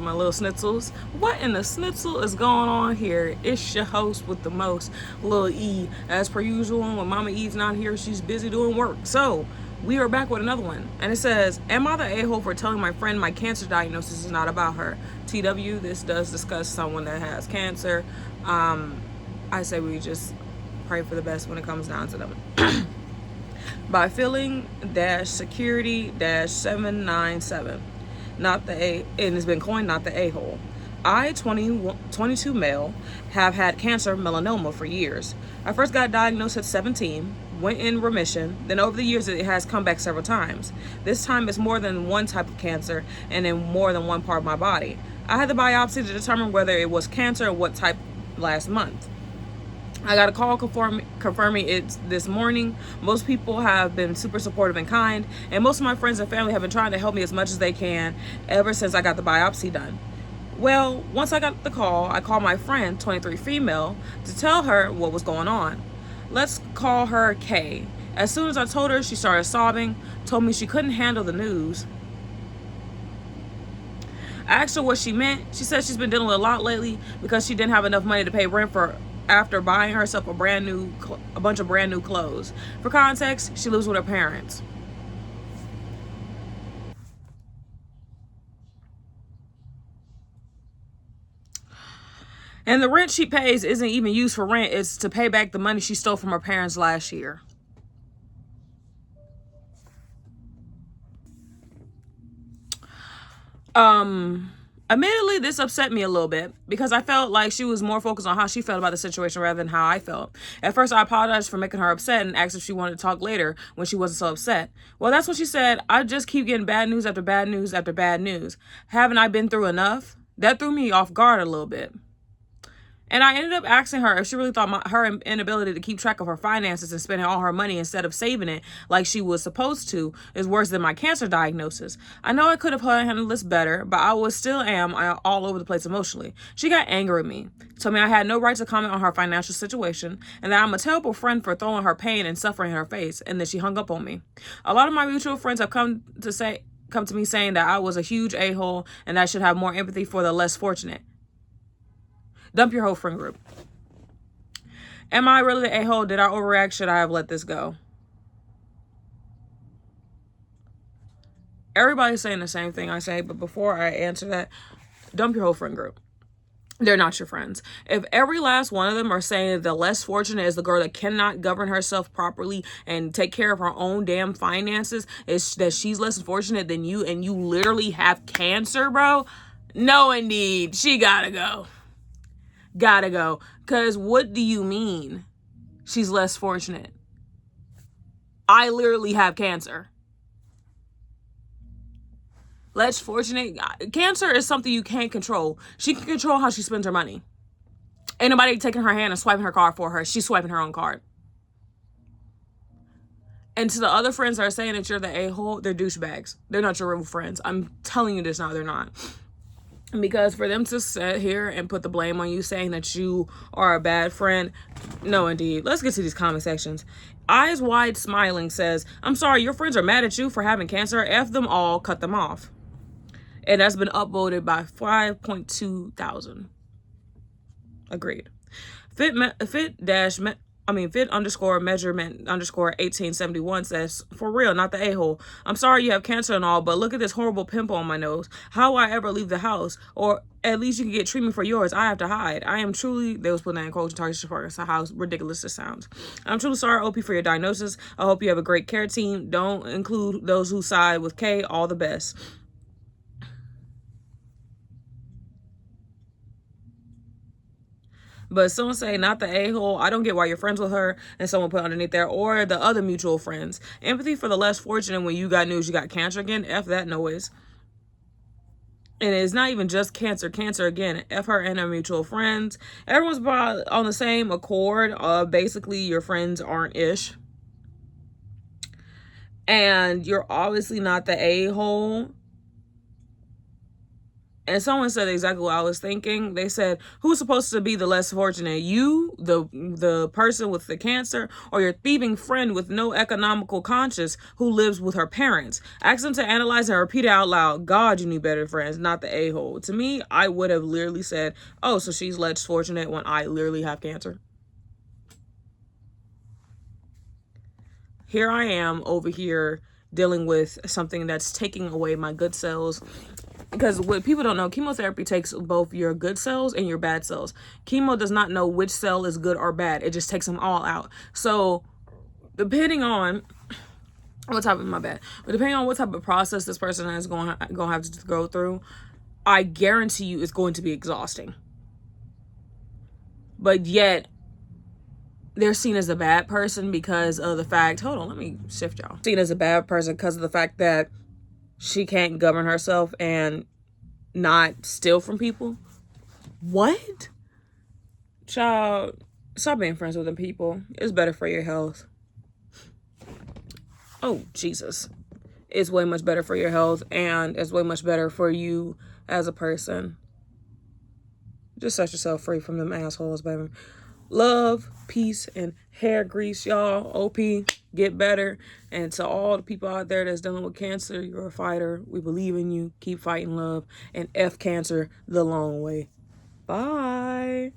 My little schnitzels. What in the schnitzel is going on here? It's your host with the most, Lil E. As per usual, when Mama E's not here, she's busy doing work. So, we are back with another one. And it says, am I the a-hole for telling my friend my cancer diagnosis is not about her? TW, this does discuss someone that has cancer. I say we just pray for the best when it comes down to them. By filling-security-797. Not the A, and it's been coined not the a-hole. I, 22 male, have had cancer melanoma for years. I first got diagnosed at 17, went in remission, then over the years it has come back several times. This time it's more than one type of cancer and in more than one part of my body. I had the biopsy to determine whether it was cancer and what type last month. I got a call confirming it this morning. Most people have been super supportive and kind, and most of my friends and family have been trying to help me as much as they can ever since I got the biopsy done. Well, once I got the call, I called my friend, 23 female, to tell her what was going on. Let's call her Kay. As soon as I told her, she started sobbing, told me she couldn't handle the news. I asked her what she meant. She said she's been dealing with a lot lately because she didn't have enough money to pay rent after buying herself a bunch of brand new clothes. For context, she lives with her parents. And the rent she pays isn't even used for rent. It's to pay back the money she stole from her parents last year. Admittedly, this upset me a little bit because I felt like she was more focused on how she felt about the situation rather than how I felt. At first, I apologized for making her upset and asked if she wanted to talk later when she wasn't so upset. Well, that's what she said. I just keep getting bad news after bad news after bad news. Haven't I been through enough? That threw me off guard a little bit. And I ended up asking her if she really thought her inability to keep track of her finances and spending all her money instead of saving it like she was supposed to is worse than my cancer diagnosis. I know I could have handled this better, but I still am all over the place emotionally. She got angry at me, told me I had no right to comment on her financial situation, and that I'm a terrible friend for throwing her pain and suffering in her face, and then she hung up on me. A lot of my mutual friends have come to me saying that I was a huge a-hole and that I should have more empathy for the less fortunate. Dump your whole friend group. Am I really the a-hole? Did I overreact? Should I have let this go? Everybody's saying the same thing I say, but before I answer that, dump your whole friend group. They're not your friends. If every last one of them are saying the less fortunate is the girl that cannot govern herself properly and take care of her own damn finances, is that she's less fortunate than you and you literally have cancer, bro? No, indeed. She gotta go. Gotta go. Because what do you mean she's less fortunate? I literally have cancer. Less fortunate? Cancer is something you can't control. She can control how she spends her money. Ain't nobody taking her hand and swiping her card for her. She's swiping her own card. And to the other friends that are saying that you're the a-hole, they're douchebags. They're not your real friends. I'm telling you this now, they're not. Because for them to sit here and put the blame on you saying that you are a bad friend, no, indeed. Let's get to these comment sections. Eyes Wide Smiling says, I'm sorry, your friends are mad at you for having cancer. F them all, cut them off. And that's been upvoted by 5.2 thousand. Agreed. Fit_measurement_1871 says, for real, not the a-hole. I'm sorry you have cancer and all, but look at this horrible pimple on my nose. How will I ever leave the house? Or at least you can get treatment for yours. I have to hide. I am truly, they was putting that in quotes, target for how ridiculous this sounds. I'm truly sorry, OP, for your diagnosis. I hope you have a great care team. Don't include those who side with K. All the best. But someone say, not the a-hole. I don't get why you're friends with her. And someone put underneath there, or the other mutual friends. Empathy for the less fortunate when you got news you got cancer again. F that noise. And it's not even just cancer again. F her and her mutual friends. Everyone's on the same accord. Basically, your friends aren't ish. And you're obviously not the a-hole. And someone said exactly what I was thinking. They said, who's supposed to be the less fortunate? You, the person with the cancer, or your thieving friend with no economical conscience who lives with her parents? Ask them to analyze and repeat it out loud. God, you need better friends, not the a-hole. To me, I would have literally said, oh, so she's less fortunate when I literally have cancer. Here I am over here dealing with something that's taking away my good cells. Because what people don't know, chemotherapy takes both your good cells and your bad cells. Chemo does not know which cell is good or bad. It just takes them all out. So depending on what type of, my bad, but depending on what type of process this person is going to have to go through, I guarantee you it's going to be exhausting. But yet they're seen as a bad person because of the fact, hold on, let me shift y'all. Seen as a bad person because of the fact that she can't govern herself and not steal from people. What? Child, stop being friends with them people. It's better for your health. Oh, Jesus. It's way much better for your health, and it's way much better for you as a person. Just set yourself free from them assholes, baby. Love, peace, and hair grease, y'all. OP, get better. And to all the people out there that's dealing with cancer, you're a fighter. We believe in you. Keep fighting, love. And F cancer the long way. Bye.